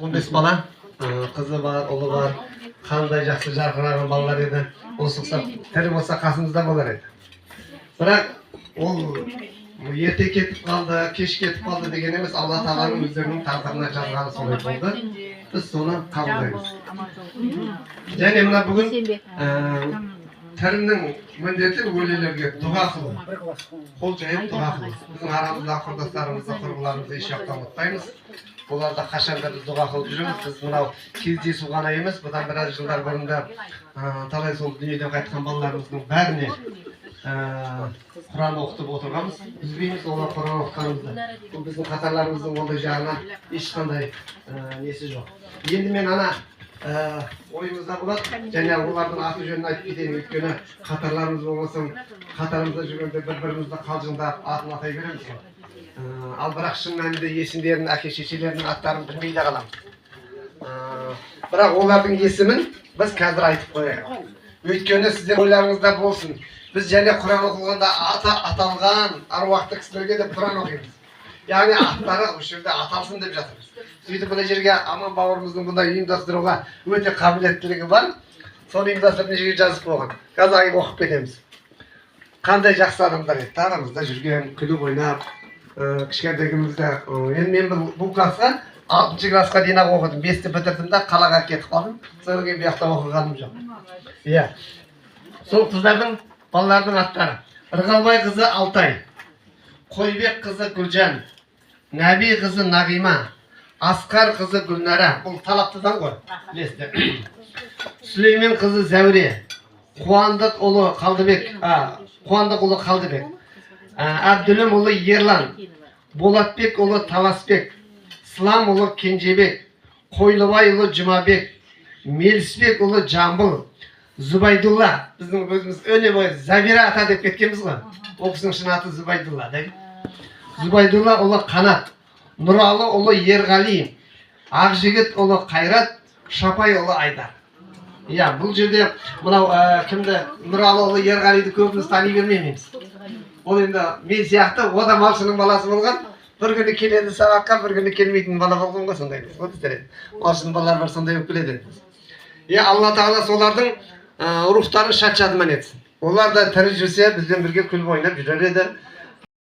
15 bala, kızı var, oğlu var. Qanday жақсы жарқыраған балалар еді. Осы тірі болса қасымызда болар еді. Бірақ ол ерте кетіп қалды, кеш кетіп қалды деген емес, Алла тағаланың өздерінің тағдырына жазғаны солай болды. Біз соны қабылдаймыз. Және мына бүгін тірінің міндеті өлілерге дұға қылу. Қол жайып дұға қылу. Біздің арамызда құрдастарымызды, құрбыларымызды еш уақытта ұмытпаймыз. Оларда қашанда біз дұға қылып жүреміз. Біз мынау кездесу ғана емес, бұдан біраз жылдар бұрында талай сол дүниеден қайтқан балаларымыздың бәріне Құран оқытып отырғанбыз. Үзбейміз олар Құран оқытқанымызды. Бұл біздің қатарларымыздың ондай жағынан ешқандай несі жоқ. Енді мен ана ойымызда болады, және олардың аты жөнін айтып кетейін, өйткені қатарларымыз болмасам, қатарымызда жүргенде бір-бірімізді қалжыңдап атын атай береміз. Ал бірақ шын мәнінде есімдерін, әке-шешелерінің аттарын білмей де қаламыз. Бірақ олардың есімін біз қазір айтып қояйық. Өйткені сіздер ойларыңызда болсын. Біз және Құран оқылғанда аталған аруақты кісілерге де Құран оқимыз. Яғни аттары осы жерде аталсын деп жатырмыз. Сөйтіп мына жерге Аман бауырымыздың бұндай ұйымдастыруға өте қабілеттілігі бар. Соны ұйымдастырып мына жерге жазып қойған. Қазір оқып кетеміз. Қандай жақсы адамдар еді, арамызда жүрген, күліп ойнап, кішкентайымызда. Енді мен бұл классқа 6-шы классқа дейін оқыдым. 5-ті бітірдім де қалаға кетіп қалдым. Содан кейін бұяқта оқығаным жоқ. Иә. Сол қыздардың, балалардың аттары. Ырғалбай қызы Алтай, Қойбек қызы Гүлжан, Нәби қызы Нағима, Асқар қызы Гүлнара. Бұл талаптыдан ғой. Білесіздер. Сүлеймен қызы Зәуре, Қуандық ұлы Қалдыбек, Әбділім ұлы Ерлан, Болатбек ұлы Таласбек, Слам ұлы Кенжебек, Қойлыбай ұлы Жұмабек, Мелісбек ұлы Жамбыл, Зубайдулла, біздің өзіміз өне бойы Забира ата деп кеткенбіз ғой. Ол кісінің шын аты Зубайдулла. Зубайдулла ұлы Қанат, Нұралы ұлы Ерғали, Ақжігіт ұлы Қайрат, Шапай ұлы Айдар. Иә, бұл жерде мынау кімді Нұралы ұлы Ерғалиді көбіміз тани бермейміз. Ол енді мен сияқты ода малшының баласы болған, бір күні келеді сабаққа, бір күні келмейтін бала болған ғой сондай. Малшының балалары бар сондай болып келеді. Алла тағала солардың рухтарын шат-шадыман етсін. Олар да тірі жүрсе, бізбен бірге күліп ойнап жүрер еді.